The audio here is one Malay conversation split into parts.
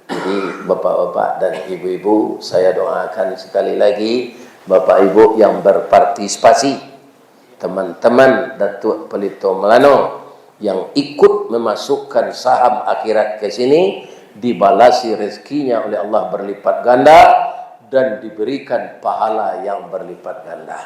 Jadi bapak-bapak dan ibu-ibu, saya doakan sekali lagi bapak ibu yang berpartisipasi, teman-teman Datuk Pelito Melano yang ikut memasukkan saham akhirat ke sini, dibalasi rezekinya oleh Allah berlipat ganda dan diberikan pahala yang berlipat ganda.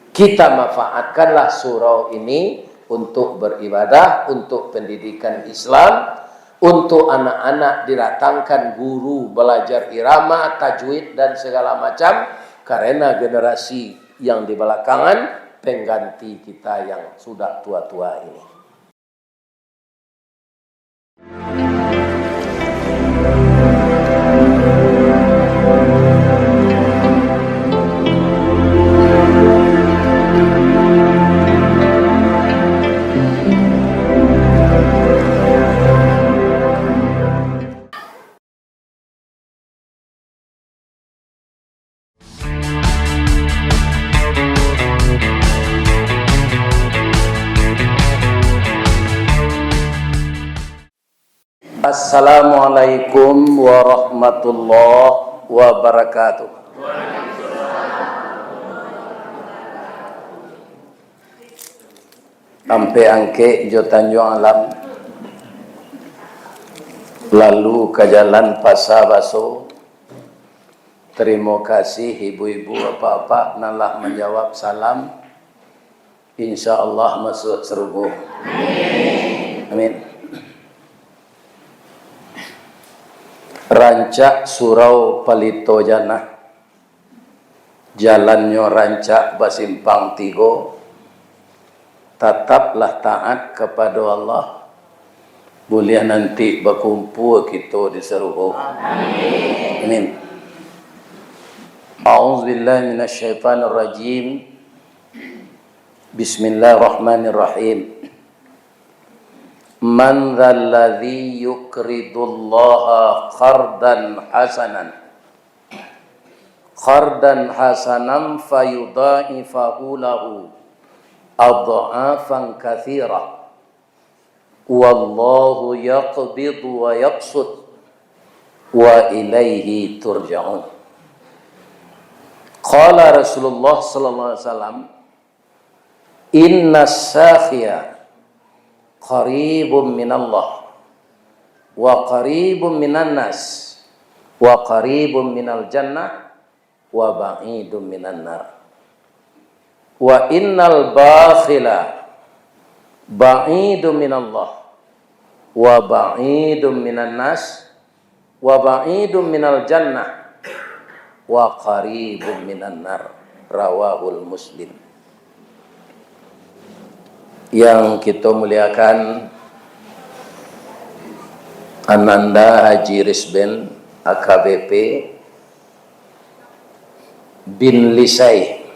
Kita manfaatkanlah surau ini untuk beribadah, untuk pendidikan Islam, untuk anak-anak didatangkan guru belajar irama, tajwid dan segala macam, karena generasi yang di belakangan pengganti kita yang sudah tua-tua ini. Assalamualaikum warahmatullahi wabarakatuh. Ampe angke jo Tanjung Alam, lalu ke jalan Pasar Baso. Terima kasih ibu-ibu bapak-bapak nalah menjawab salam. InsyaAllah masuk surga. Amin. Rancak surau Pelito Janah, jalannya rancak basimpang tigo, tetaplah taat kepada Allah, boleh nanti berkumpul kita di surga. Amin. A'udzubillahi minasyaitonirrajim. Bismillahirrahmanirrahim. Man dzalladzi yuqridullaha qardan hasanan fayudha'ifahu lahu adha'afan katsira wallahu yaqbidu wa yabsut wa ilaihi turja'un. Qala Rasulullah sallallahu alaihi wasallam, inna sakhiya qaribun minallah wa qaribun minan nas wa qaribun minal jannah wa ba'idun minan nar wa innal bakhila ba'idun minallah wa ba'idun minan nas wa ba'idun minal jannah wa qaribun minan nar. Rawahul Muslim. Yang kita muliakan Ananda Haji Rizben AKBP bin Lisai,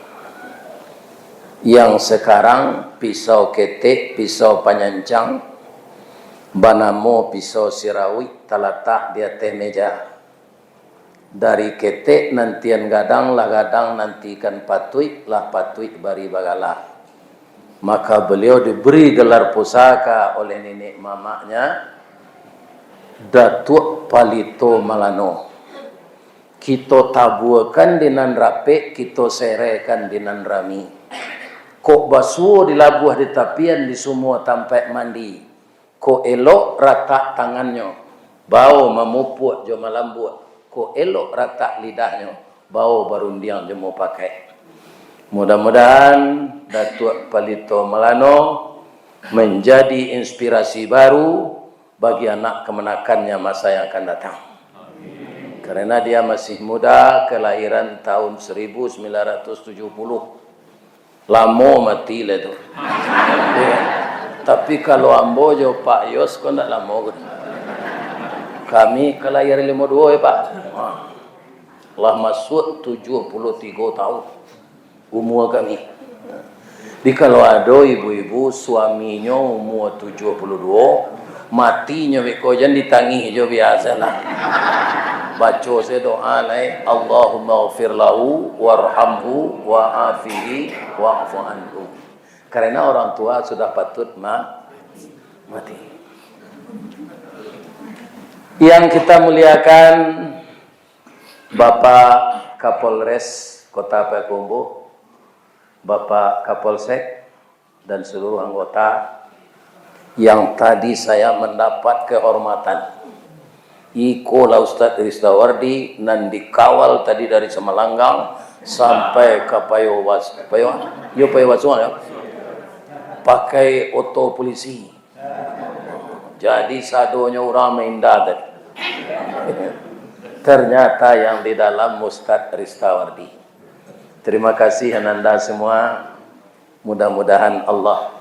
yang sekarang pisau ketek, pisau panyancang, banamo pisau sirawi terletak di atas meja. Dari ketek nantian gadang lah gadang, nantikan patuik lah patuik bari bagala. Maka beliau diberi gelar pusaka oleh nenek mamanya Datuk Pelito Melano. Kita tabuakan dengan rapi, kita serekan dengan rami. Kok basuh dilabuh di tapian di semua tempat mandi. Kok elok rata tangannya, bau memupuk jo malambut. Kok elok rata lidahnya, bau barundiang jo mau pakai. Mudah-mudahan Datuk Pelito Melano menjadi inspirasi baru bagi anak kemenakannya masa yang akan datang. Karena dia masih muda, kelahiran tahun 1970. Lama mati lah tu. Ya. Tapi kalau ambo jo Pak Yos kau nak lama kan? Kami kelahiran 52 ya Pak. Allah masuk 73 tahun. Umur kami. Jadi kalau ada ibu-ibu suaminya umur 72, matinya bekojan ditangi je biasalah. Baca saya doa lai, Allahumma ghfir lahu warhamhu wa'afihi wa'fu anhu. Karena orang tua sudah patut mati. Yang kita muliakan Bapak Kapolres Kota Payakumbuh, Bapak Kapolsek, dan seluruh anggota yang tadi saya mendapat kehormatan Iko la Ustadz Rizdawardi nan dikawal tadi dari Semalanggang sampai ke Payawas ya, pakai oto polisi. Jadi sadonya orang main dadat. Ternyata yang di dalam Ustadz Rizdawardi. Terima kasih Anda semua. Mudah-mudahan Allah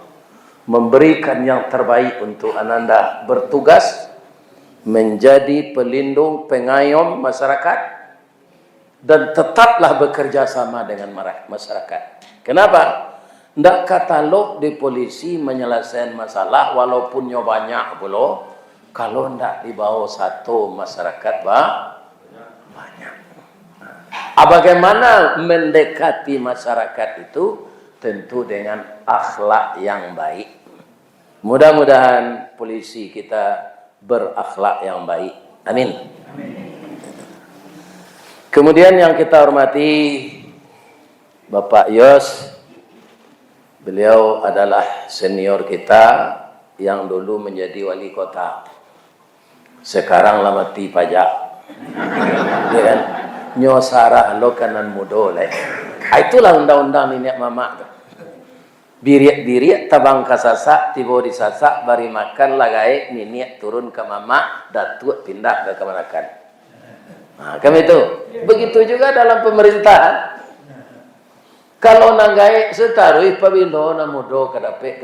memberikan yang terbaik untuk Ananda bertugas menjadi pelindung pengayom masyarakat dan tetaplah bekerja sama dengan masyarakat. Kenapa? Ndak katalog di polisi menyelesaikan masalah walaupun nyo banyak pula, kalau ndak dibawa satu masyarakat banyak. Bagaimana mendekati masyarakat itu? Tentu dengan akhlak yang baik. Mudah-mudahan polisi kita berakhlak yang baik. Amin. Kemudian yang kita hormati Bapak Yos. Beliau adalah senior kita yang dulu menjadi wali kota. Sekarang lamati pajak. Ya kan? Nyosarah lo kanan mudo leh. Itulah undang-undang nenek mama tu. Biriak-biriak tabang kasasak, tiba di sasak, bari makan lagai, nenek turun ke mama, datuk pindah ke kemanakan. Nah, kami itu. Begitu juga dalam pemerintahan. Kalau nanggai setarui pabindo na mudo kadape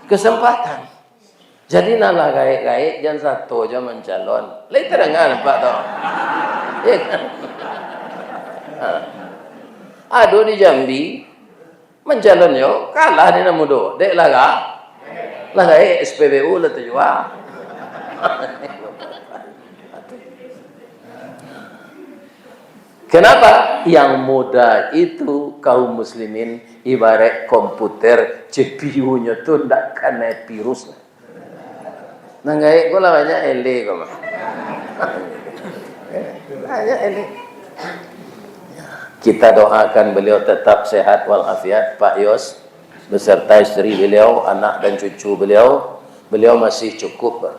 kesempatan. Jadi nalah gaik-gaik jangan satu aja mencalon. Lai terengan Pak tau. Ya kan? Aduh di Jambi mencalon yo kalah ni na mudo. Dek laga. Lagai SPBU lah tu juga. Kenapa? Yang muda itu kaum muslimin ibarat komputer CPU-nya tu ndak kena virus. Nanggai ko lah banyak ele ko mah. Banyak ele. Kita doakan beliau tetap sehat walafiat, Pak Yos beserta istri beliau, anak dan cucu beliau. Beliau masih cukup.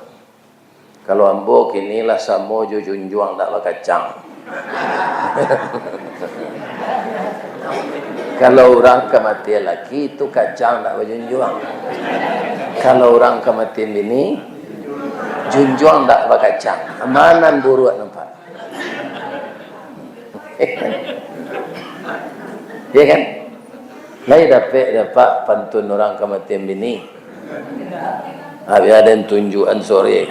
Kalau ambo kini lah samo junjuang tak bakacang. Kalau orang kematian laki itu kacang tak berjunjuang. Kalau orang kematian bini junjuang tak berkacang. Amanan buruk nampak. Ya kan? Lai dapat pantun orang kematian bini. Habis ada yang tunjukan sore.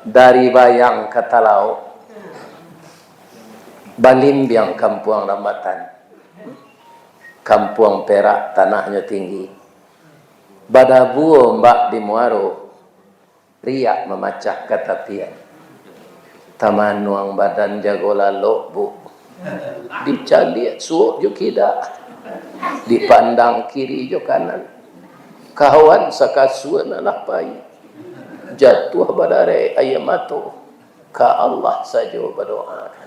Dari Bayang ke Talau, Balimbiang Kampung Rambatan, Kampung Perak tanahnya tinggi, Badabuo Mbak di Muaro, riak memacah katapian, Taman Nuang Badan Jago Lalok Bu, dicaliak suuk jukida, dipandang kiri jo kanan, kawan sakasuan anak bayi. Jatuh badare ayamato ka Allah saja berdoakan.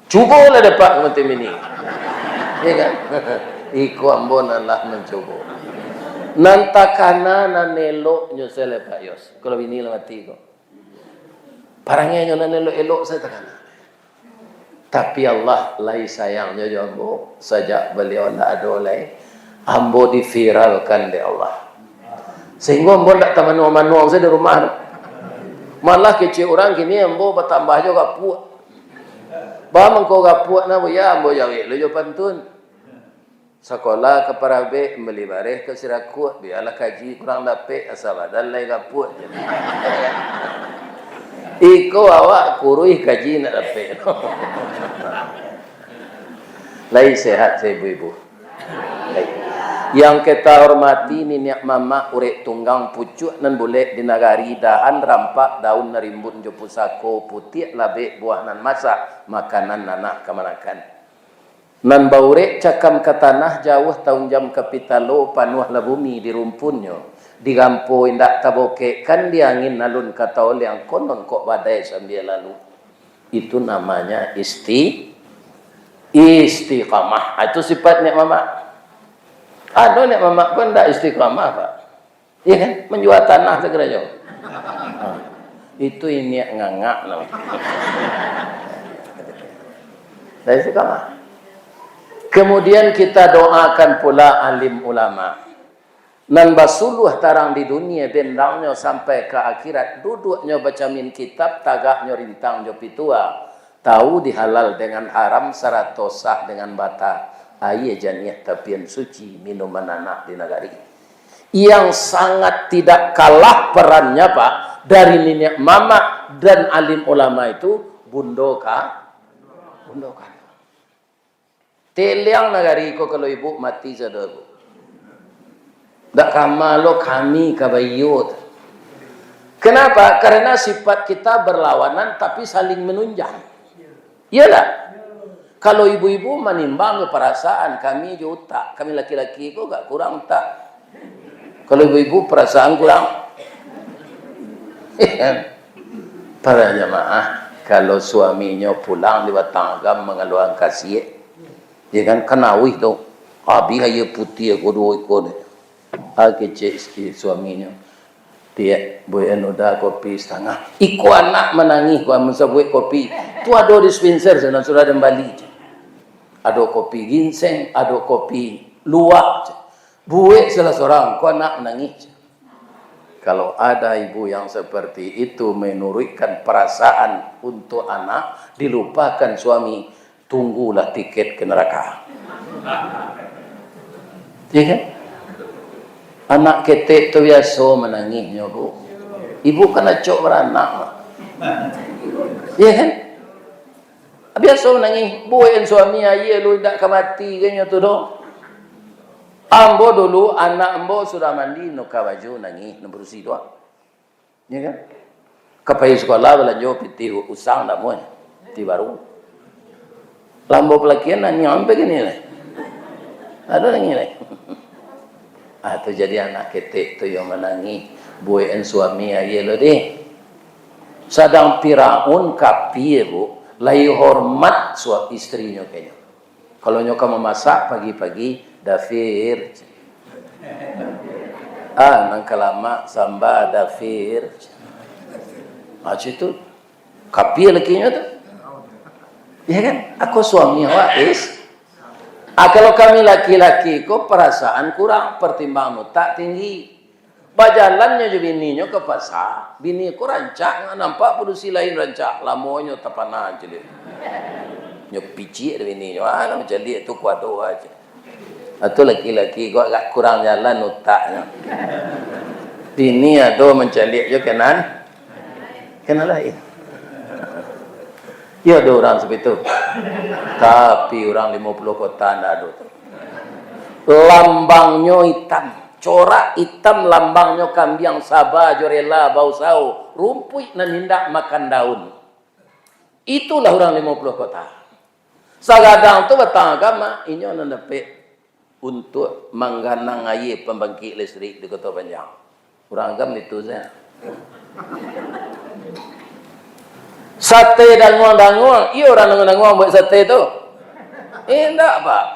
Cubalah dapat macam ini. Ya kan? Iku ambon Allah mencoba. Nantakana nanelo nyosele Pak Yos. Kalau ini lah mati ko. Parangnya nyo nanelo elok saya takana. Tapi Allah lai sayangnya jambo sajak beliau ndak adolai ambo diviralkan di Allah. Sehingga ambo tak manuang saya di rumah. Malah kecil orang kini ambo bertambah juga puak. Bamang kau gapuak na ya ambo jawi lo jo pantun. Sekolah ke Parabe beli bareh ke Sirakut biarlah kaji kurang dapat asal badan lai gapuak. Iko awak kurui kaji nak dapat. Lai sehat saya ibu-ibu. Yang kita hormati nenek mama urek tunggang pucuk nan boleh di nagari dahan rampak daun narimbun jo pusako putih labe buah nan masak makanan nanak kemanakan nan baurek cakam ke tanah jauh tahun jam kapitalo panuh la bumi di rumpunnya digampo indak taboke kan diangin nalun kata oleh yang konon kok badai sambil lalu. Itu namanya istiqamah. Itu sifatnya mama. Ada nek mama pun ndak istiqamah Pak. Iya kan? Menjual tanah segera jauh. Itu ini ngangak namanya. Dari istiqamah. Kemudian kita doakan pula alim ulama. Nan basuluh tarang di dunia bendangnya sampai ke akhirat. Duduknya baca min kitab, tagaknya rintang jo pitua. Tahu dihalal dengan haram, saratosah dengan bata. Ayah janiah tapian suci minuman anak di negari. Yang sangat tidak kalah perannya Pak dari nenek mama dan alim ulama itu bundoka. Teliang negari ko kalau ibu mati saudara. Dak kamalo kami kabayut. Kenapa? Karena sifat kita berlawanan tapi saling menunjang. Iyalah. Kalau ibu-ibu menimbang perasaan kami juga, kami laki-laki kok gak kurang tak. Kalau ibu-ibu perasaan kurang. Para jamaah, kalau suaminya pulang di Batanggam mengeluarkan kasih, ya kan kenawih tu, abi ayo putih aku dua ikut. Kecil suaminya dia boleh noda kopi setengah iku anak menangis gua mensabuat kopi tu ada dispenser sana sudah kembali ada kopi ginseng ada kopi luwak buat salah seorang ku anak menangis. Kalau ada ibu yang seperti itu menurunkan perasaan untuk anak dilupakan suami, tunggulah tiket ke neraka. Ya kan? Anak ketek tu biasa menangisnya bu. Ibu kena cok beranak. Ya kan? Biasa menangis. Buat suami ayah lu tak mati kayaknya tu dong. Ambo dulu anak ambo sudah mandi nuka baju nangis bersih doang. Ya kan? Kepai sekolah belanja piti usang tak mau. Ti baru. Lambo pelakian nanya sampai gini lah. Ada nangis lah. Atau jadi anak ketek tu yang menangis buain suami ayah lo deh. Sedang Firaun kafir bu, lai hormat suami istrinya kayaknya. Kalau nyoka memasak pagi-pagi dafir. Nangka lama samba dafir. Itu kafir lakinya tu. Ya kan? Aku suami wais. Kalau kami laki-laki kok perasaan kurang pertimbangan tak tinggi. Bajalannya je bininya ke pasar. Bini ku rancak nampak produksi lain rancak. Lamonyo tapana aja dia. Nyo pici bininya. Macam dia tu kuado aja. Atau laki-laki kok agak kurang jalan utaknya. Bini ada mencalik je kanan. Kanan lain. Ya ada orang seperti itu. Tapi orang 50 kota tidak ada. Lambangnya hitam. Corak hitam lambangnya kambing sabah, jorela, bau sau. Rumput dan hendak makan daun. Itulah orang 50 kota. Sagadang itu batang agama. Ini orang dapat untuk mengganang air pembangkit listrik di Kota Panjang. Orang agama itu saya. Sate danguang-danguang. Iya orang danguang buat sate tu. Enggak Pak.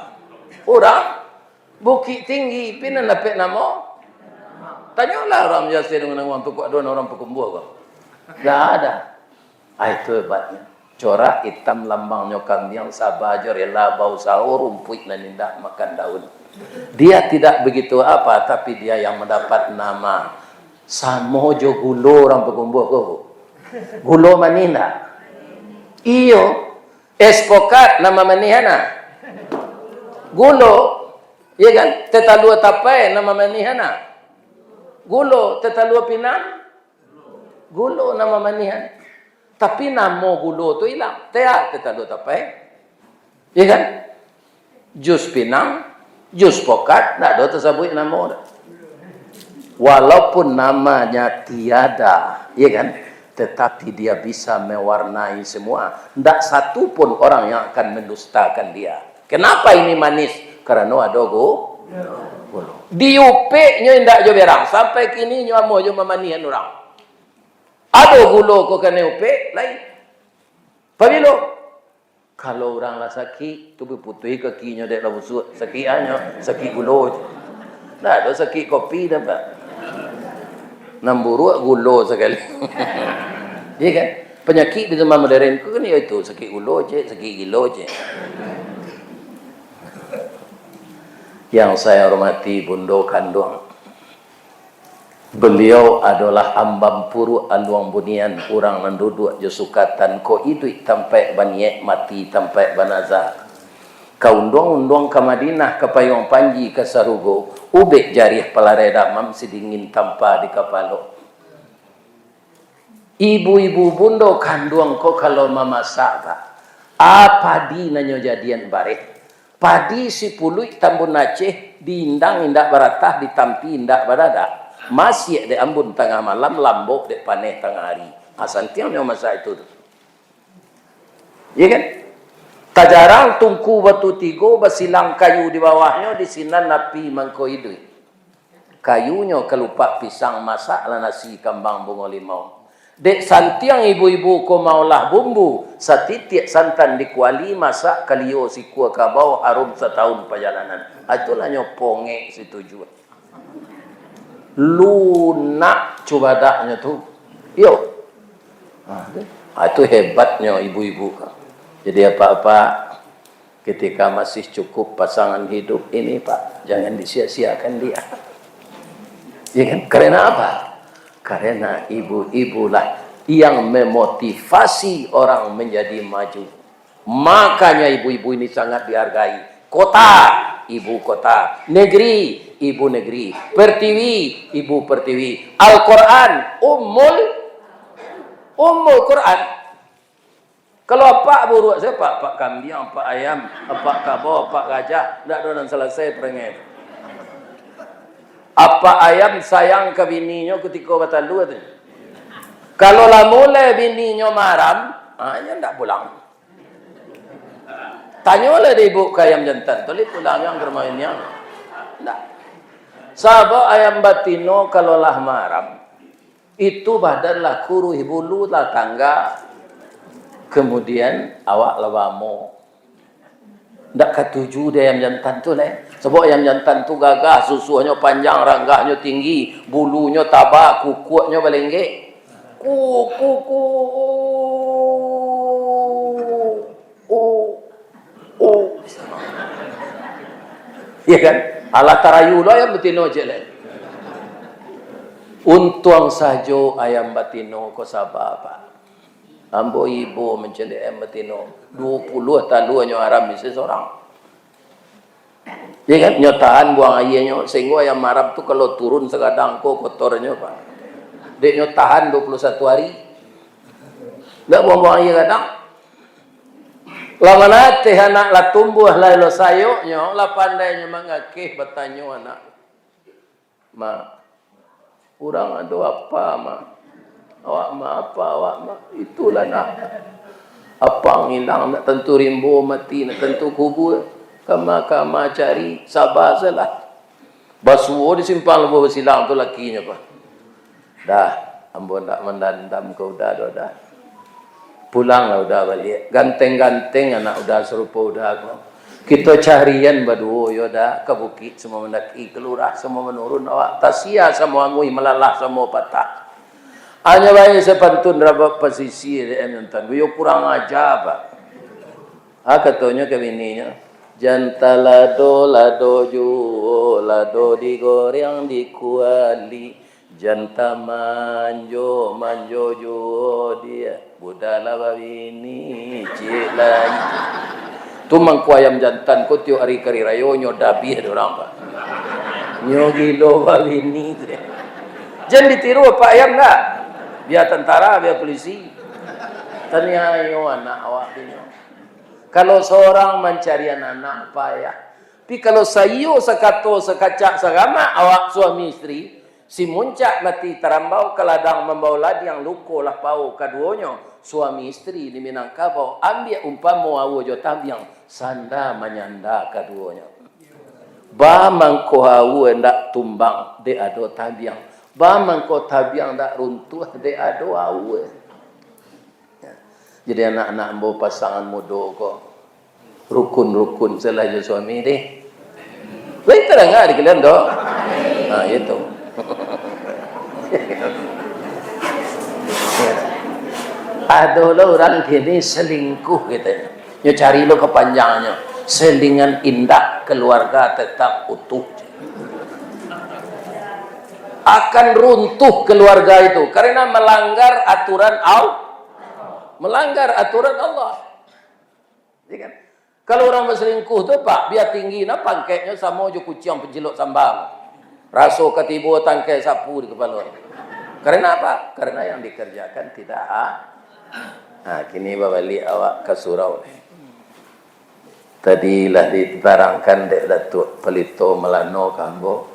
Orang Bukit Tinggi pina dapat nama. Tanyalah orang biasa danguang tu kok ada orang pekumbuh kok. Tak ada. Itu hebatnya. Corak hitam lambangnya kambing sabah jorela bau sahur rumput dan indah makan daun. Dia tidak begitu apa tapi dia yang mendapat nama Samojo Gulo orang pekumbuh kok. Gulo manina. Iyo. Espokat nama manihana. Gulo. Ya kan? Tetalua tapai nama manihana. Gulo. Tetalua pinang. Gulo nama manihan. Tapi nama gulo tu hilang. Tetalua tapai. Ya kan? Jus pinang. Jus pokat. Tak ada tersebut nama. Walaupun namanya tiada. Ya kan? Tetapi dia bisa mewarnai semua. Tidak satu pun orang yang akan mendustakan dia. Kenapa ini manis? Karena ada Diupeknya indak jo berang sampai kini nyo amo jo mamanian orang. Ada gulo ko kena upek lain. Pabilo kalau orang lah sakit tu putih kakinya dek lah busuk sakit hanya sakit gulo. Nah, ada sakit kopi dah pak. Namburu gulo sekali. Iya kan? Penyakit di zaman modern ku kan itu sakit gulo je, sakit gilo je. Yang saya hormati Bundo Kandung, beliau adalah ambam puru aluang bunian orang nanduduk jusukatan ko itu tampai baniek mati tampai banaza kaundong-undong ke Madinah ke Payung Panji ke Sarugo ubek jarih pelareda mam sidingin tanpa di kapalo. Ibu-ibu Bundo Kandung ko kalau mamasak apa di nanyo jadian barek padi si puluh tambun Aceh diindang indak baratah ditampi indak barada masih de ambun tengah malam lambok de paneh tengah hari asantiannya masa itu ya kan tak jarang tungku batu tigo basilang kayu di bawahnya di sinan napi mangko idui kayunya kelupak pisang masak lah nasi kambang bungo limau. Dek santiang ibu-ibu ko maulah bumbu satitik santan dikuali masak kalio si kuah kabau harum setahun perjalanan. Itulah nyoponge si tujuan. Lunak coba daknya tu. Yo. Itu hebatnya ibu-ibu. Jadi apa-apa ketika masih cukup pasangan hidup ini Pak, jangan disia-siakan dia. Ya kan? Karena apa? Karena ibu-ibu lah yang memotivasi orang menjadi maju. Makanya ibu-ibu ini sangat dihargai. Kota, ibu kota. Negeri, ibu negeri. Pertiwi, ibu pertiwi. Al-Quran, ummul Quran. Kalau pak buruk saya pak kambing, pak ayam, pak kabo, pak gajah, tidak ada selesai perengek. Apa ayam sayang ke bininya ketika batal dua tu. Kalau lah mulai bininya maram, hanya tak pulang. Tanyalah dia ibu ke ayam jantan, tolong pulang yang bermainnya. Tak. Sahabat ayam batino kalau lah maram, itu badanlah kuru bulu lah tangga. Kemudian awak lawamo. Tak ketujuh dia ayam jantan tu lah. Sebab ayam jantan tu gagah, susunya panjang, ranggahnya tinggi, bulunya tabak, kukunya balenggek. Kuku. Ya kan? Ala tarayu lah ayam batino je lah. Untung saja ayam batino ko sabar Pak. Ambo ibu mencari ayam batino 20 taluannya haram di seseorang. Ya kan nyotaan buang airnya sehingga ayam marab tu kalau turun sekadang ko kotornya Pak. Dek nyotahan 21 hari. Enggak buang-buang air kadang. Lawan teh anak la tumbuh la lo sayoknya la pandainya mangakeh bertanya anak. Ma. Urang ada apa, Ma? Awak ma apa awak ma? Itulah nak. Apa ngilang nak tentu rimbo mati nak tentu kubur. Kama cari sabar salah. Basuo disimpang lebu bersilang tu lakinya Pak. Dah, ambo tak mendandam kau dah. Pulanglah udah balik. Ganteng-ganteng anak udah serupa udah aku. Kita carian berdua yo dah ke bukit semua mendaki kelurah semua menurun awak tasia semua ngui melalah semua patah. Hanya baik sepantun rabat posisi nonton. Yo kurang ajar Pak. Katanya ke bininya. Janta lado juo, lado digoreng dikuali. Janta manjo juo dia. Budala babini cik lagi. Tu mangku ayam jantan ko tiap hari kari rayo nyo dabi ada orang Pak. Nyo gilo babini tu. Jangan ditiru Pak ayam tak? Biar tentara, biar polisi. Tanya ayo anak awak ini. Kalau seorang mencari anak payah. Tapi kalau sayo sekato sekacak serama awak suami isteri, si muncak mati terambau ke ladang membau ladi yang luko lah pau keduanya suami isteri di Minangkabau ambil umpama awo jotam yang sanda menyanda keduanya. Ba mangko hawu ndak tumbang de ado tabiang. Ba mangko tabiang ndak runtuh de ado hawu. Jadi anak-anak ambo pasangan muda kok rukun-rukun selaja suami deh. Baik terang di kalian dok. Nah itu. Ada orang gini selingkuh katanya. Ya cari lo kepanjangnya. Selingan indah keluarga tetap utuh. Akan runtuh keluarga itu karena melanggar aturan Allah. Melanggar aturan Allah. Ya kan? Kalau orang berselingkuh tu pak, biar tinggi na pangketnya sama je kucing penjeluk sambal. Raso ketibu tangkai sapu di kepala. Karena apa? Karena yang dikerjakan tidak Nah, kini balik awak ke surau ni. Tadilah diterangkan dek Datuk Pelito Melano Kambo.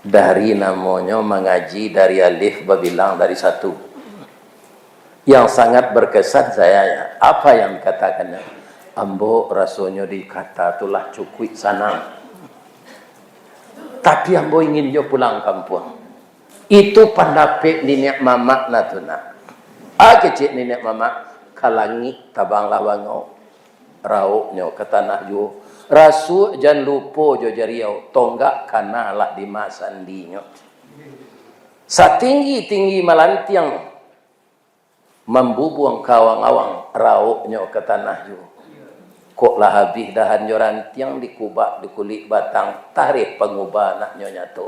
Dari namanya mengaji dari alif babilang dari satu. Yang sangat berkesan saya, apa yang dikatakannya? Ambo rasanya dikata itulah cukui sana. Tapi ambo ingin jo pulang kampung. Itu pendapat nenek mamak natuna. Kecil nenek mamak kalangi tabang lawango. Rauknya ke tanah jo. Rasu jangan lupa jo jariau. Tonggak kanalah di masandinya. Satinggi-tinggi malantiang. Membubuang kawang-awang. Rauknya ke tanah jo. Kok lah habis dahan jorantiang dikubak dikulik batang tarik pengubah nak nyonya tu.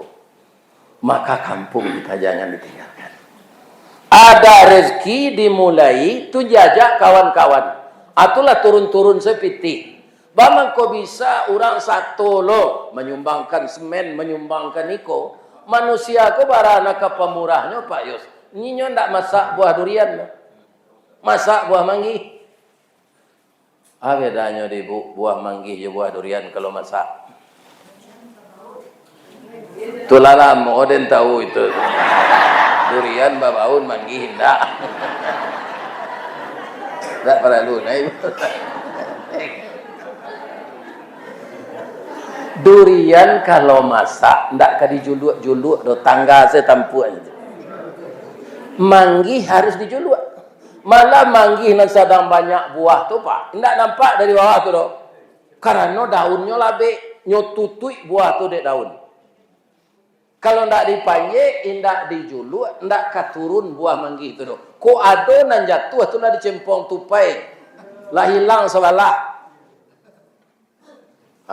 Maka kampung kita jangan ditinggalkan. Ada rezeki dimulai tu jajak kawan-kawan. Atulah turun-turun sepiti. Bamang kau bisa orang satu lo menyumbangkan semen, menyumbangkan iko. Manusia ko barana ke pemurahnya Pak Yus. Nyinyo ndak masak buah durian. Masak buah manggih. Bedanya di buah manggih je buah durian kalau masak. Tulalah moden tahu itu. Durian babaun manggih ndak. Ndak perlu naik. Durian kalau masak ndak ka dijuluk-juluk do tangga setampu aja. Manggih harus dijuluk. Malah manggih nan sedang banyak buah tu pak, ndak nampak dari bawah tu doh. Karena daunnya labe, nyotutui buah tu dek daun. Kalau ndak dipanjek, ndak dijuluk, ndak katurun buah manggih tu doh. Ko ado nan jatuh tu lah dicempong tupai, lah hilang sebalah.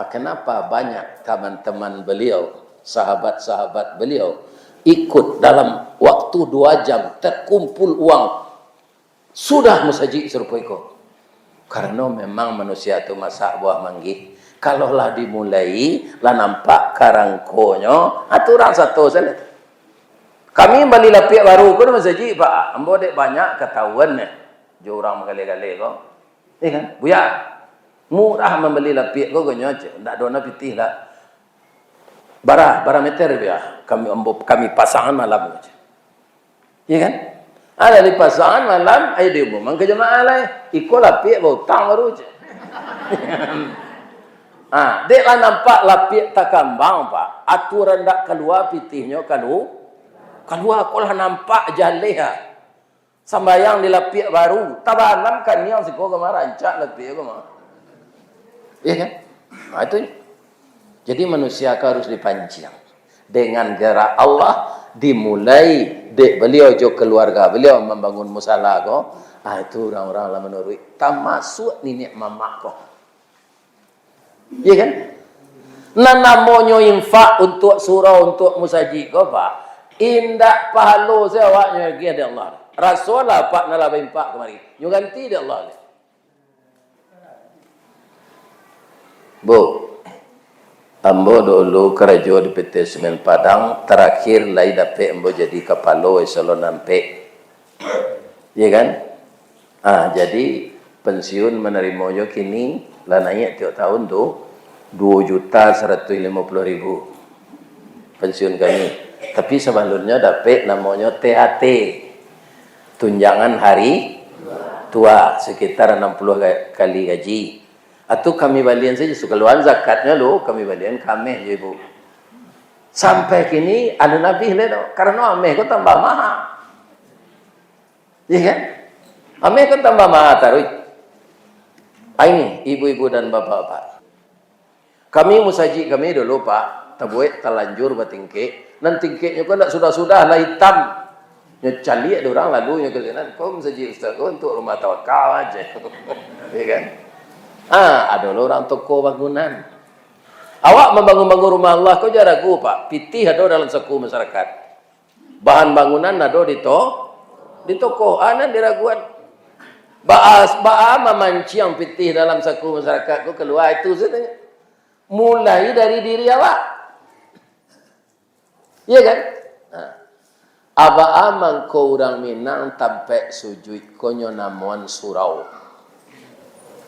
Kenapa banyak teman-teman beliau, sahabat-sahabat beliau ikut dalam waktu 2 jam terkumpul uang. Sudah musajik serupa itu. Karena memang manusia itu masak buah manggih. Kalau lah dimulai, lah nampak karangkonya, aturan satu saja. Kami balik lapik baru ko musajik pak. Ambo dek banyak ketahuan ni. Jo orang menggale-gale ko. Kan? Buya. Murah membeli lapik ko gonyo je. Ndak dona pitih lah. Bara meter biar. Kami pasangan malam aja. Iya kan? Ada di pasangan malam, ayo dia buang ke jemaah lain. Ikut lapik bau tang baru je. Dek lah nampak lapik tak kambang pak. Aturan tak keluar pitihnya keluar kau lah nampak jalih. Sambayang di lapik baru. Tabalam kan yang si kau kemarin rancak lapik kau mah. Iya kan? Itu. Jadi manusia harus dipancing dengan gerak Allah. Dimulai dek beliau jo keluarga beliau membangun musala ko. Itu orang-orang lah menurut termasuk nenek mamak ko. Iya kan? Namanya infak untuk surau untuk musajid ko pak. Indak pahala sewaknya lagi ada Allah. Rasulullah pak nala infak kemari. Yo ganti dia Allah. Bu. Ambo dulu kerja di PT Semen Padang, terakhir lai dapat ambo jadi kepala eselon nampe. Ya kan? Jadi pensiun menerima yo kini lah naik tiap tahun tu 2.150.000 pensiun kami. Tapi sebelumnya dapat namanya THT. Tunjangan hari tua sekitar 60 kali gaji. Atau kami balian saja, keluar zakatnya lo, kami balian kami je ibu. Sampai kini ada Nabi le, karena ameh ko tambah mahal. Iya kan? Ameh ko tambah mahal taruh. Ini ibu-ibu dan bapak-bapak. Kami musaji kami dulu Pak, tabuek talanjur batingke, nan tingkeknya ko nak sudah-sudah lah hitam. Nya cali ada orang lalu nya kalian, kau musaji ustaz kau untuk rumah tawakal aja. Iya kan? Ada orang toko bangunan. Awak membangun-bangun rumah Allah, kau jangan ragu Pak. Pitih ada dalam suku masyarakat. Bahan bangunan ada di toko. Nan diraguan. Ba'a memanci yang pitih dalam suku masyarakat. Kau keluar itu saja. Mulai dari diri awak. Iya kan? Aba amang kau orang Minang tampe sujud konyo namuan surau.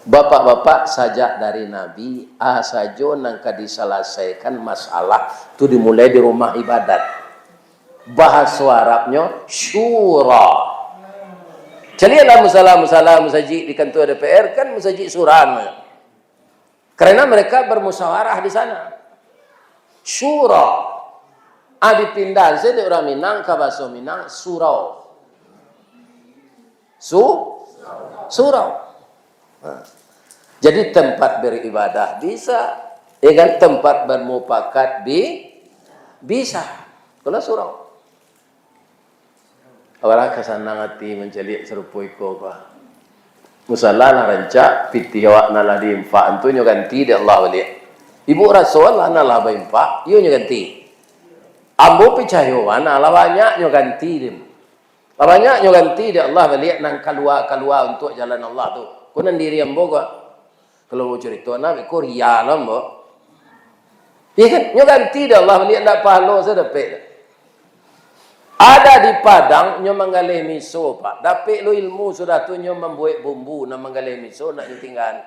Bapak-bapak sajak dari Nabi sajo nangka diselesaikan masalah itu dimulai di rumah ibadat. Bahasa Arabnya syura. Celilah musalah musaji di kantor DPR kan musaji suran. Karena mereka bermusyawarah di sana. Syura. Dipindah saya di orang Minang ke bahasa Minang surau. Surau. Jadi tempat beribadah bisa, ya kan? Tempat bermufakat bisa. Kalau surau. Awalnya kesana ngati menceli serupa iko pa. Musalla na ranca piti awak nala di impa antu nyo ganti di Allah wali. Ibu rasul lah nala ba impa, yo nyo ganti. Ambo picayo wana la banyak nyo ganti dim. La banyak nyo ganti di Allah wali nang kalua untuk jalan Allah tu. Kunan diri ambo gua. Kalau mau cerita nak ikut rialam bo. Iya kan? Nyo ganti dah Allah melihat nak pahalo sedepek. Ada di Padang nyo manggalih miso Pak. Dapik lo ilmu sudah tu nyo membuat bumbu nak manggalih miso nak tinggal.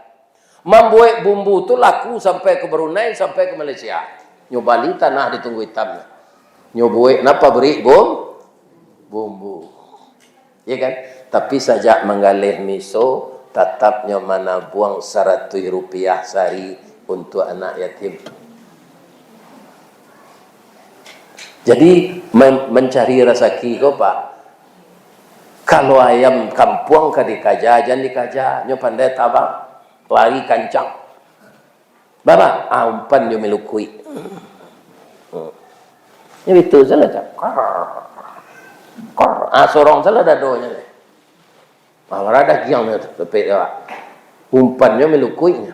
Membuat bumbu tu laku sampai ke Brunei sampai ke Malaysia. Nyo bali tanah ditunggu hitam. Nyo buat napa beri bumbu. Iya kan? Tapi sajak manggalih miso tetapnya mana buang Rp100 sehari untuk anak yatim. Jadi mencari rezeki kau Pak. Kalau ayam kampung ke dikaja, jangan dikaja. Nyo pandai tabang, lari kancang. Bapa, umpan nyo melukui. Ini itu salah tak. Sorong salah dadonya. Mawar ada giang tepek dia. Umpannya melukuinya.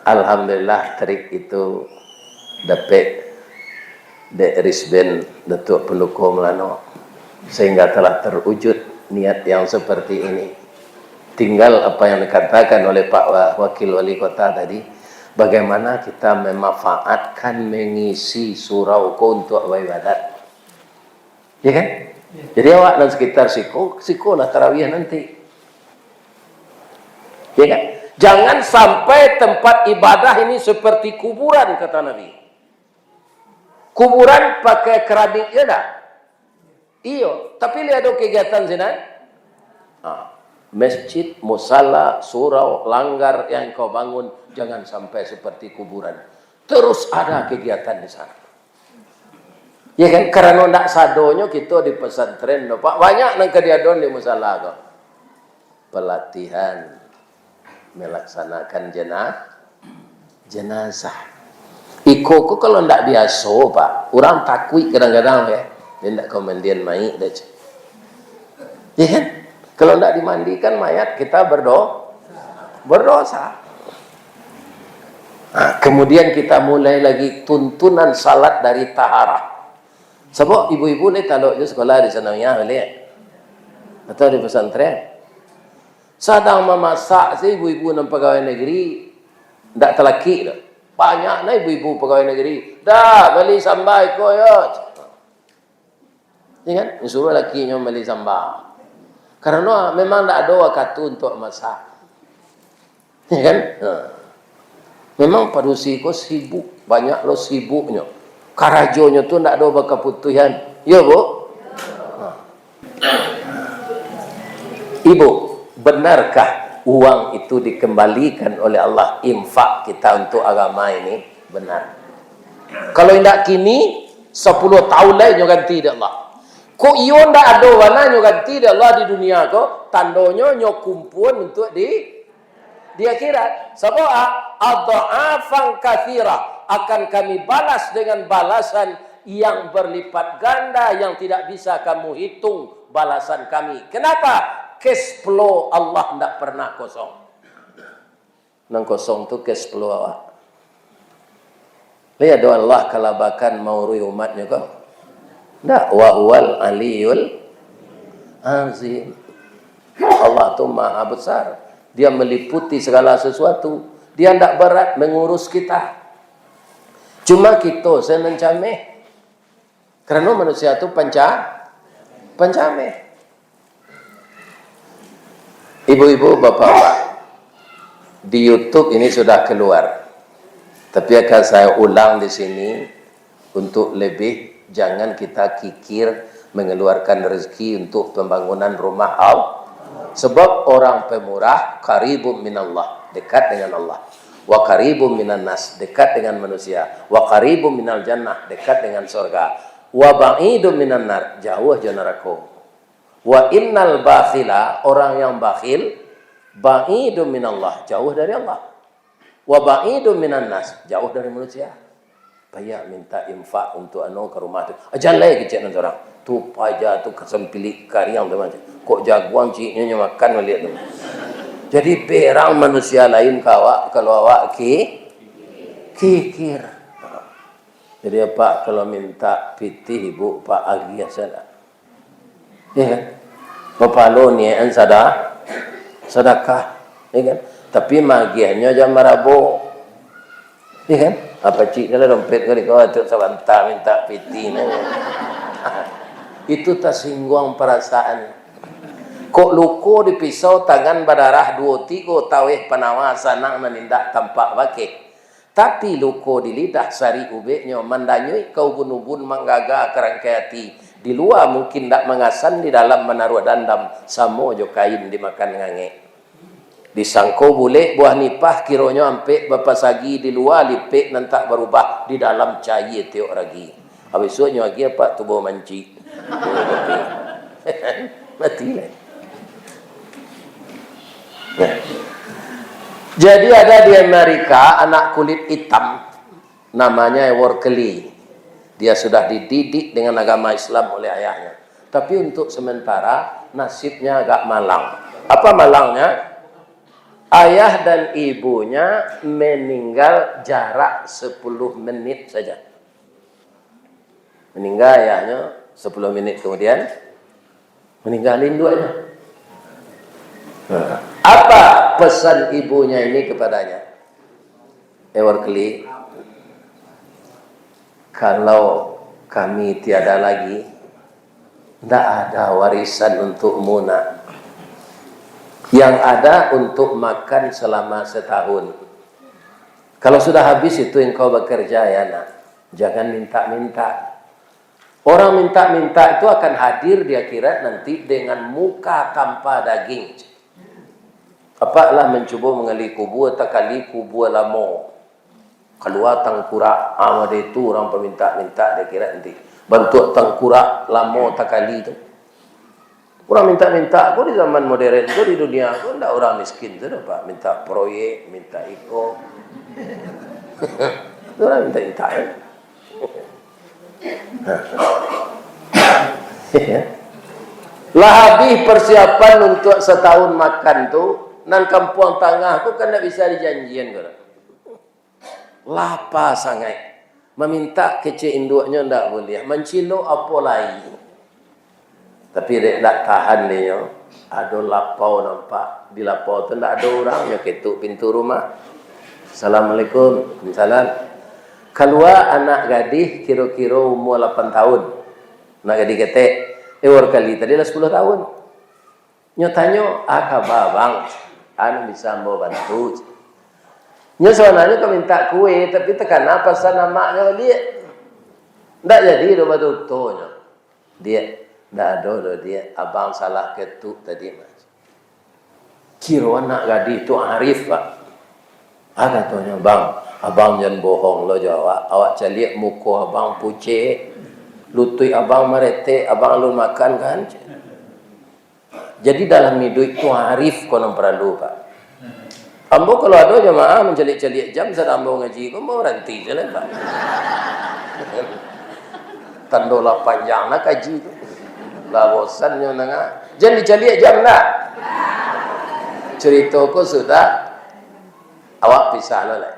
Alhamdulillah trik itu dapat risben Datuk Pendoku Melano sehingga telah terwujud niat yang seperti ini. Tinggal apa yang dikatakan oleh Pak Wakil Wali Kota tadi, bagaimana kita memanfaatkan mengisi surau untuk ibadat. Ya kan? Jadi awak dan sekitar siko lah tarawih nanti. Ya kan? Jangan sampai tempat ibadah ini seperti kuburan kata Nabi. Kuburan pakai keramik ya dah. Iyo, tapi lihat ada kegiatan sini. Masjid, musala, surau, langgar yang kau bangun jangan sampai seperti kuburan. Terus ada kegiatan di sana. Ya kan, karena ndak sadonyo kita di pesantren no, Pak banyak nang kediadon di musala kok. Pelatihan melaksanakan jenazah. Iko ko kalau ndak biasa Pak, orang takui kadang-kadang ya, dia ndak komandian mai dah. Ya kan? Kalau ndak dimandikan mayat kita berdosa. Kemudian kita mulai lagi tuntunan salat dari taharah. Sebab ibu-ibu ni kalau je sekolah di sanawiyah balik atau di pesantren sedang memasak si ibu-ibu dan pegawai negeri tak telaki dah. Banyak na ibu-ibu pegawai negeri dah beli sambal ko yo. Ya kan? Suruh lakinya beli sambal. Karena memang tak ada waktu untuk masak. Ya kan? Memang padusi ko sibuk, banyak lo sibuknya. Karajonya tu tak ada keputusan. Ya Bu? Ibu, benarkah uang itu dikembalikan oleh Allah, infak kita untuk agama ini benar. Kalau tidak kini 10 tahun lagi nyo ganti dia Allah. Ko iyo ndak ada wana nyo ganti dia Allah di dunia ko, tandonyo nyo kumpul untuk di akhirat. Sebab adha'afan katsira, akan kami balas dengan balasan yang berlipat ganda yang tidak bisa kamu hitung balasan kami. Kenapa? Cash flow Allah tidak pernah kosong. Nang kosong tu cash flow awak. Lihat doa Allah kalabakan maurui umatnya kau. Tak, wa huwal aliyul azim. Allah tu maha besar. Dia meliputi segala sesuatu. Dia tidak berat mengurus kita. Cuma kita senang cameh. Kerana manusia tu pencameh. Ibu-ibu, bapak-bapak, di YouTube ini sudah keluar. Tapi akan saya ulang di sini untuk lebih jangan kita kikir mengeluarkan rezeki untuk pembangunan rumah Allah. Sebab orang pemurah qaribum minallah, dekat dengan Allah. Wa qaribum minan nas, dekat dengan manusia. Wa qaribum minal jannah, dekat dengan surga. Wa ba'idum minan nar, jauh jauh neraka. Wa innal bakhila, orang yang bakhil, ba'idum minallah, jauh dari Allah. Wa ba'idum minan nas, jauh dari manusia. Payah minta infak untuk ke rumah tu. Jangan lagi kecil nanti orang. Tu payah tu kesempilik kariang tu macam. Kok jaguan ciknya makan melihat tu. Jadi berang manusia lain kawak kalau awak kikir. Jadi apa kalau minta pitih ibu Pak Agi salah. Ya kan? Bapalo ni an sedekah, ya kan? Tapi magiannya jangan marabu. Ya kan? Apa cik kalau dompet kali kau tu sabanta minta piti ni. Itu tersinggung perasaan. Kok luko dipisau tangan berdarah 2-3 taweh penawa sanang menindak tampak bakik. Tapi luko di lidah sari ubeknya mandanyui kau bunubun manggaga kerangkai hati. Di luar mungkin tak mengasan, di dalam menaruh dandam. Samo jo kain dimakan ngange. Disangko boleh buah nipah kironya ampe bapa sagi di luar lipek nantak berubah di dalam cair tiok ragi. Habis itu lagi apa tubuh manci. Mati lah. Nah. Jadi ada di Amerika anak kulit hitam namanya Workley. Dia sudah dididik dengan agama Islam oleh ayahnya. Tapi untuk sementara nasibnya agak malang. Apa malangnya? Ayah dan ibunya meninggal jarak 10 menit saja. Meninggal ayahnya 10 menit kemudian meninggalin duanya. Apa pesan ibunya ini kepadanya? Workley, kalau kami tiada lagi, tidak ada warisan untukmu nak. Yang ada untuk makan selama setahun. Kalau sudah habis itu engkau bekerja ya nak. Jangan minta-minta. Orang minta-minta itu akan hadir di akhirat nanti dengan muka tanpa daging. Apalah mencuba mengali kubur takali kubur lamo. Keluar tangkurak amad itu orang peminta-minta dia kira nanti bentuk tangkurak lama takali itu. Orang minta-minta aku di zaman modern tu di dunia aku ndak orang miskin tu dapat minta proyek, minta iko. Orang minta-minta ya. Lah habis persiapan untuk setahun makan tu nang kampung tengah aku kan tak bisa dijanjian kau. Lapar sangat. Meminta kecil induknya tak boleh. Menciluk apa lagi. Tapi dia tak tahan dia. Ada lapau nampak. Di lapau tu tak ada orang. Dia ketuk pintu rumah. Assalamualaikum. Salam. Keluar anak gadis kira-kira umur 8 tahun. Anak gadis ketek. Workley tadi dah 10 tahun. Dia tanya, khabar bang? Anu bisa mau bantu. Nya sebenarnya kau minta kue, tapi tekan apa pasal namanya dia. Tak jadi dia betul-betulnya. Dia, tak ada dia. Abang salah ketuk tadi mas. Kira anak gadis tu arif pak. Ada tuanya bang, abang jangan bohong lo jawab. Awak caliak muka abang pucet, lutut abang merete, abang lu makan kan? Jadi dalam hidup itu arif konon perlu pak. Ambo kalau ada jemaah mencalik-calik jam sedang ambo ngaji, kau mau ranti je lah pak. Tandola panjang nak kaji tu. Lah bosannya nengah. Jangan dicalik jam nak. Cerita ko sudah. Awak pisah lah.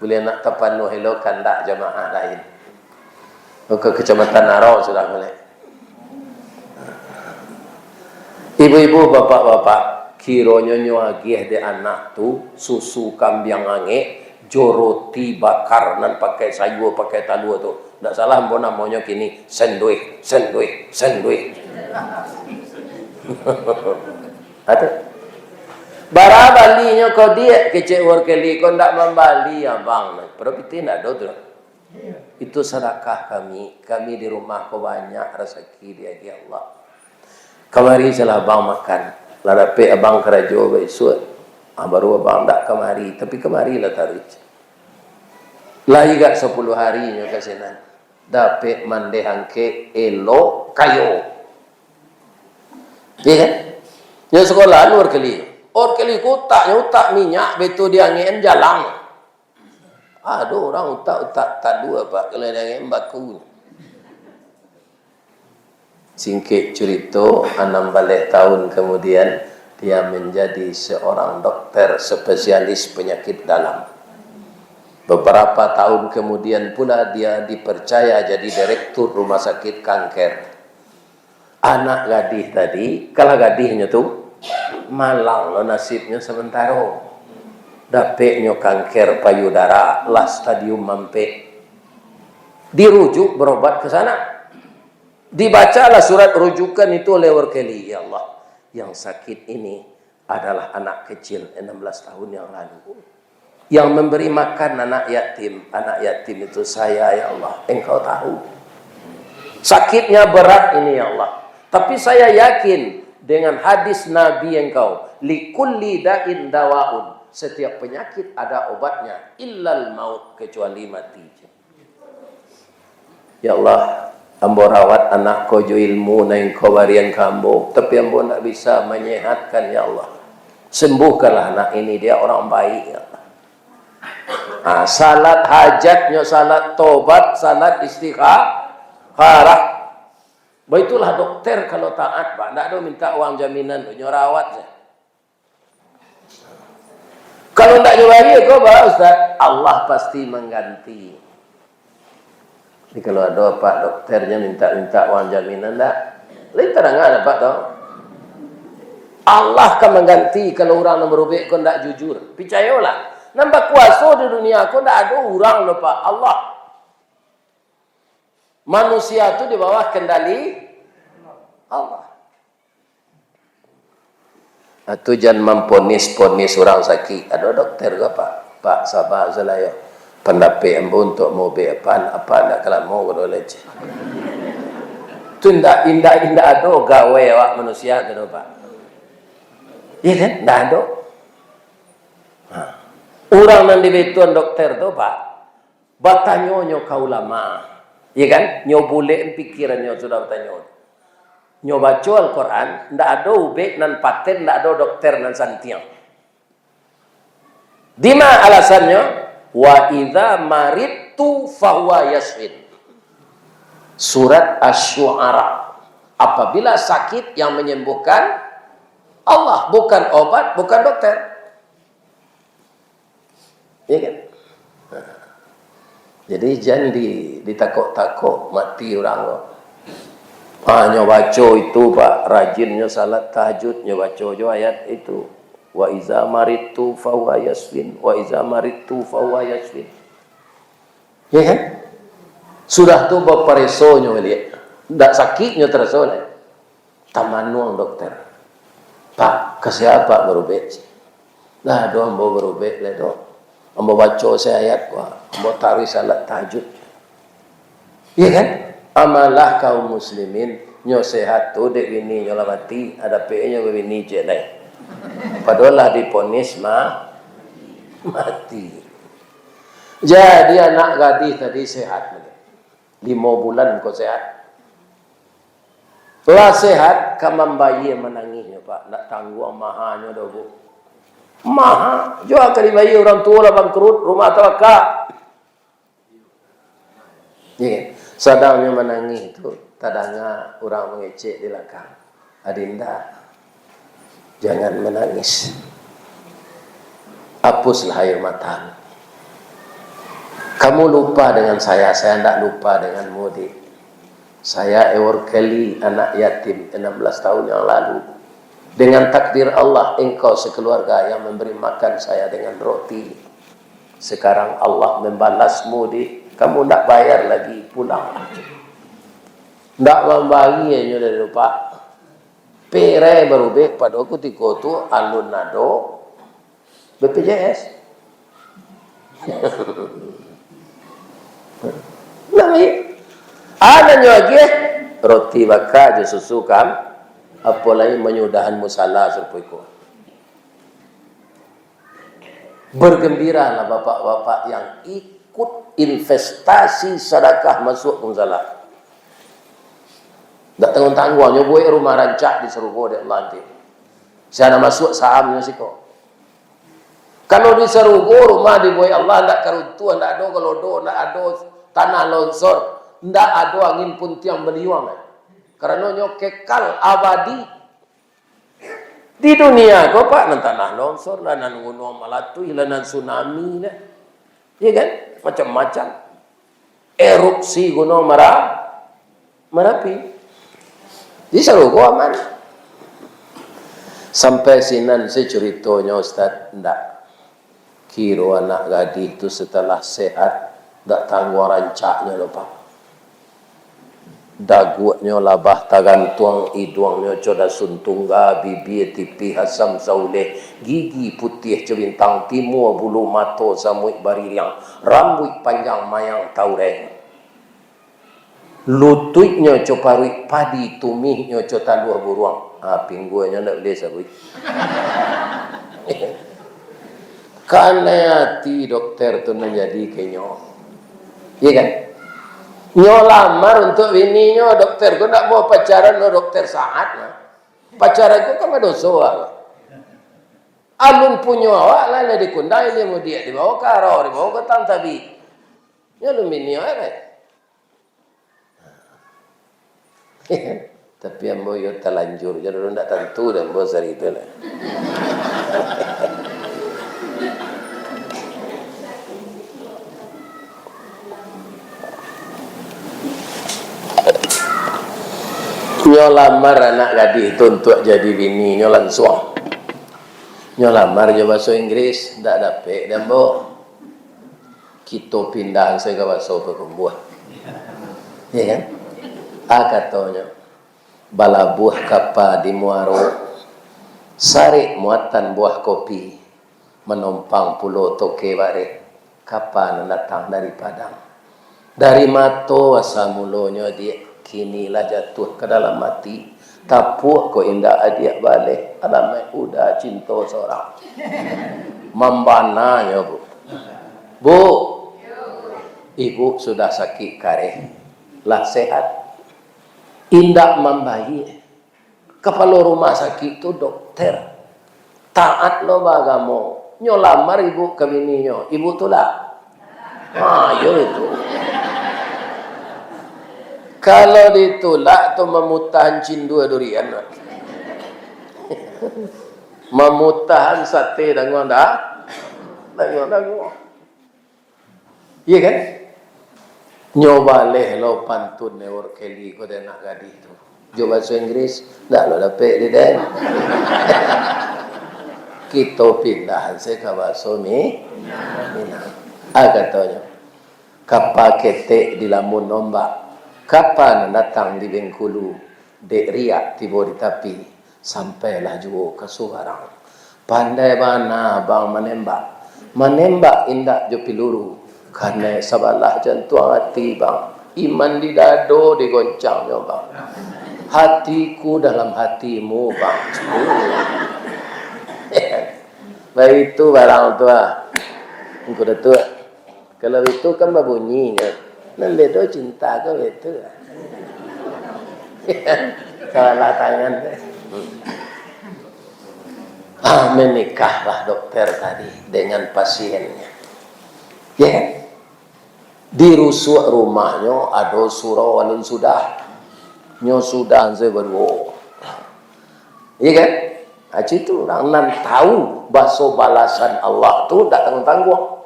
Boleh nak terpenuh hello kandak jemaah lain. Ke Kecamatan Narau sudah boleh. Ibu-ibu, bapak-bapak, kironyo nyuagih de anak tu susu kambing ange, joroti bakar nan pakai sayur pakai talua tu. Tak salah mbok namanya kini sandwich. Ada. Bara balinya kau dia kecek warkeli kau ndak membali abang. Pero kita ndak ada tu. Itu sedekah kami. Kami di rumah kau banyak rezeki dia Allah. Kemari salah abang makan. Ladape abang kerajo besok. Baru abang ndak kemari, tapi kemari lah tarik. Lagi gak 10 harinya kasinan. Dapat mandehangke elo kayo. Iya kan? Yang sekolah luar kali. Or kali utak minyak betul dia ngien jalan. Aduh orang utak tak dua pak kalau dia ngien baku. Singkit cerita 16 tahun kemudian dia menjadi seorang dokter spesialis penyakit dalam. Beberapa tahun kemudian pula dia dipercaya jadi direktur rumah sakit kanker. Anak gadis tadi, kalau gadisnya tu malang lo nasibnya sementara. Dapetnya kanker payudara, lah stadium mampe. Dirujuk berobat ke sana. Dibacalah surat rujukan itu oleh Warkeli. Ya Allah, yang sakit ini adalah anak kecil 16 tahun yang lalu. Yang memberi makan anak yatim. Anak yatim itu saya ya Allah. Engkau tahu. Sakitnya berat ini ya Allah. Tapi saya yakin dengan hadis Nabi engkau. Likulli da'in dawaun. Setiap penyakit ada obatnya. Illal maut. Kecuali mati. Ya Allah. Ambo rawat anak ko jo ilmu na engkau barian kambo. Tapi ambo tak bisa menyehatkan ya Allah. Sembuhkanlah anak ini. Dia orang baik ya Allah. Salat hajatnya, salat tobat, salat istikharah. Baitulah dokter kalau taat pak. Tak ada minta uang jaminan untuk rawat je. Kalau tak jawari kau bah Ustaz, Allah pasti mengganti. Jadi kalau ada pak dokternya minta uang jaminan tak, lain terangan pak tau. Allah akan mengganti kalau orang yang berubah kau tak jujur. Percayalah. Nampak kuasa di dunia kau tak ada orang lupa Allah. Manusia itu di bawah kendali Allah. Itu jangan memponis orang sakit. Ada dokter ke pak? Pak sabar selayo. Pendapat embu untuk mau apa nak kalau mau boleh je. Itu indah ada gawe awak manusia tu pak. Iya kan? Tak ada. Orang yang dibituan dokter tu pak, bertanya kau lama, ya kan? Nyo boleh pikirannya sudah bertanya. Nyo baca Al-Quran, ndak ada ubek nan paten, ndak ada dokter nan santiang. Di mana alasannya? Wa idza maridtu fahuwa yashfin. Surat Asy-Syu'ara. Apabila sakit yang menyembuhkan Allah, bukan obat, bukan dokter. Ya kan? Jadi jangan ditakut-takut mati orang. Hanya baca itu pak, rajinnya salat tahajud, baca jo ayat itu. Wa iza maritu fahuwa yashfin, wa iza maritu fahuwa yashfin. Ya kan? Sudah tu berperesonyo lihat. Tak sakitnya tersoleh. Tamanuang dokter. Pak, ke siapa berubah? Lah doa mau berubah lah doa. Ambo baca saya ayat wah, ambo taruh salat tahajud. Iya kan? Amalah kaum muslimin nyo sehat tu dek bini nyo mati, ada pe nyo bini je lai. Padahal diponis mati. Jadi anak gadis tadi sehat. 5 bulan kau sehat. Lah sehat, kamam bayi menangisnya Pak. Nak tangguh mahanya dah bu. Maha. Jual kali bayi orang tua lah bangkrut. Rumah telaka. Ya, sadangnya menangis itu. Tadanya orang mengecek di belakang. Adinda, jangan menangis. Hapuslah air mata. Kamu lupa dengan saya tidak lupa dengan Mudi. Saya Ewar Kelly, anak yatim 16 tahun yang lalu. Dengan takdir Allah, engkau sekeluarga yang memberi makan saya dengan roti. Sekarang Allah membalas Mudi. Kamu tidak bayar lagi pulang. Tidak membaginya dari lupa. Pere berubah pada aku tiko tu alun nado BPJS. Namanya ada lagi roti bakar je susu kam apa lagi menyudahan musala serpuiko. Bergembiralah bapak-bapak yang ikut investasi sedekah masuk ke musala. Tak tanggung-tanggung nyoboi rumah rancak di Serugo di Atlantik. Saya masuk sahamnya sih kok. Kalau di Serugo rumah dibuai Allah ndak karuntuan, ndak ada gelodo, ndak ada tanah longsor, ndak ada angin puntiang beliwang. Karena nyo kekal abadi. Di dunia kok Pak nan tanah longsor, lah nan gunung Melatui, lah nan tsunami lah. Iya kan? Macam-macam. Erupsi gunung Merapi. Di Serugo aman. Sampai sinan saya ceritanya Ustaz, ndak. Kira anak gadis itu setelah sehat, tak tangguh rancaknya lho Pak. Dagunya labah tagantuang, hidungnya coda suntungga, bibir tipi hasam sauleh, gigi putih celintang timur, bulu mato samuik baririang, rambut panjang mayang taureng. Lututnya coparui padi, tumihnya cota luar buruang. Pingguanya nak boleh sabut. Karena hati dokter tu menjadi kenyo. Iya kan? Nyo lamar untuk bininya dokter ku nak mau pacaran no dokter saat lah. Pacaran ku kan dosa lah. Alun punya awak lah nak dikundai dia mau dia dibawa ke arah, dibawa ke tantabi. Nyo lu bininya kan? Tapi yang mau yo terlanjur, jadi orang tak tentu dan bosar itu lah. Nyo lamar anak gadis itu untuk jadi bini nyo langsung. Nyo lamar je bahasa Inggris, tak dapat dan bo kita pindah saya ke bahasa perempuan. Ya kan? Katanya bala buah kapa di Muaro, sari muatan buah kopi, menumpang pulau Toke bare, kapa datang dari Padang. Dari mato asal mulanya dia kinilah jatuh ke dalam mati. Tapuk ko indah adik balik, alamai udah cinta seorang. Membananya bu. Bu, ibu sudah sakit kareh, lah sehat. Indak membaik. Kepala rumah sakit itu dokter. Taat lo bagamu. Nyo lamar ibu ke bininya. Ibu tu lah. Ya itu. Kalau ditolak tu memutahan cindua durian. Memutahan sate danguan dah. Danguan. Iya kan? Nyoba leh lo pantun Ewar Kelly ko dan nak gadis tu. Coba bahasa Inggris, dah lo dapat di dan. Kita pindah saya ke bahasa Minang. Katanya, kapal ketek di lamun nombak. Kapan datang di Bengkulu, dek riak tiba di tapi, sampailah juga ke Suharang. Pandai mana bang menembak. Menembak indak jo piluru. Karena sabalah jantung hati bang. Iman di dado digoncangnya bang. Hatiku dalam hatimu bang. Baik itu barang tua. Engkau dah tua. Kalau itu kan berbunyi kan. Nan bedo cinta ke itu. Salah tangan. Menikahlah dokter tadi dengan pasiennya. Ya. Di rusuk rumahnya ada surau walun sudah. Nyo sudah saya berdua. Iya kan? Aci itu orang nan tahu bahasa balasan Allah tu tak tanggung-tanggung.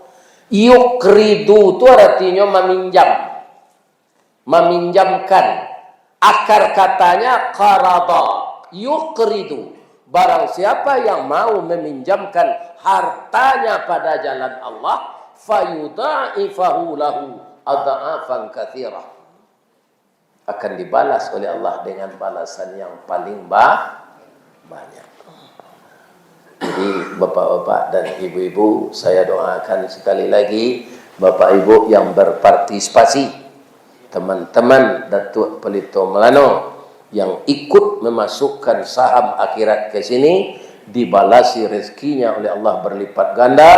Yukridu itu artinya meminjam. Meminjamkan. Akar katanya qarada. Yukridu. Barang siapa yang mau meminjamkan hartanya pada jalan Allah, fayudha'ifahu lahu adha'afan katsirah. Akan dibalas oleh Allah dengan balasan yang paling banyak. Jadi bapak-bapak dan ibu-ibu, saya doakan sekali lagi bapak ibu yang berpartisipasi, teman-teman Datuk Pelito Melano yang ikut memasukkan saham akhirat ke sini, dibalasi rezekinya oleh Allah berlipat ganda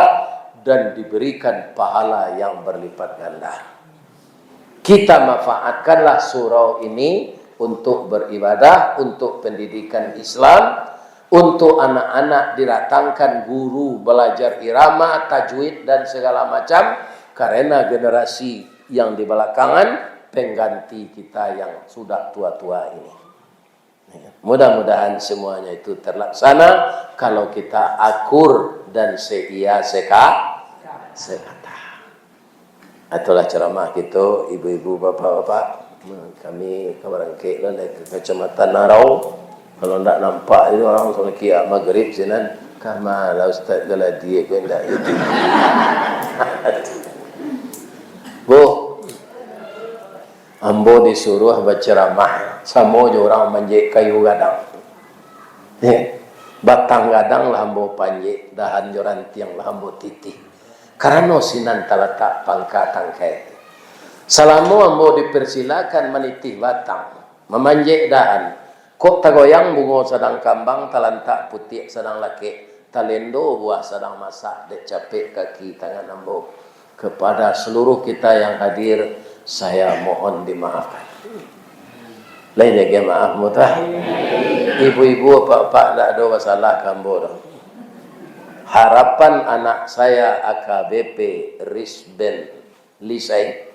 dan diberikan pahala yang berlipat ganda. Kita manfaatkanlah surau ini untuk beribadah, untuk pendidikan Islam, untuk anak-anak didatangkan guru belajar irama, tajwid dan segala macam, karena generasi yang di belakangan pengganti kita yang sudah tua-tua ini. Mudah-mudahan semuanya itu terlaksana kalau kita akur dan seia sekata. Itulah ceramah kita, ibu-ibu, bapak-bapak. Kami kabarangke lah ke Kecamatan Narau. Kalau tak nampak itu orang solat kiat maghrib sinan kamalah Ustaz Galadi ko ndak itu. Bu, ambo disuruh berceramah sama orang manjek kayu gadang. Batang gadang lah ambo panjek, dahan joran tiang lah ambo titih. Karena sinan talatak pangkat tangkai. Selama ambo dipersilakan menitih batang, memanjek dahan. Kok tagoyang bungo sedang kambang, talantak putih sedang laki, talendo buah sedang masak, dek capek kaki tangan ambo. Kepada seluruh kita yang hadir, saya mohon dimaafkan. Lain lagi maaf mutah. Ibu-ibu, bapak-bapak tak ada masalah kambo dah. Harapan anak saya AKBP Risben Lisai,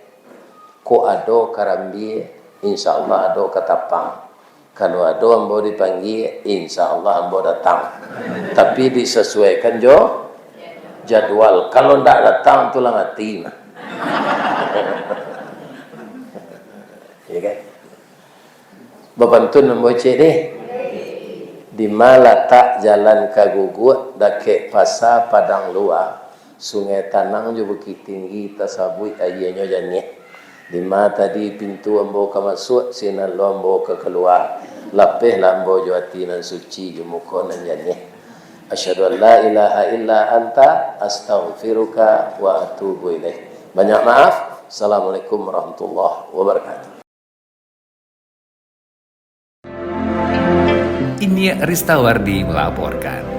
ko ado karambi, insyaallah ado katapang. Kalau ada ambo dipanggil, insyaallah ambo datang. Tapi disesuaikan jadwal. Kalau tidak datang, tulang hati. Ya kan? Bapantun ambo cek deh. Di Malata jalan Kagugut, dake fasa padang luar. Sungai Tanang juga bukit tinggi, tasabui ayahnya janyek. Di mana tadi pintu ambo ke masuk, sinan lo ambo ke keluar. Lapeh lah ambo juati nan suci jumuko nan jani. Asyhadu an la ilaha illa anta astaghfiruka wa atubu ilaih. Banyak maaf. Assalamualaikum warahmatullahi wabarakatuh. Ini Ristawardi melaporkan.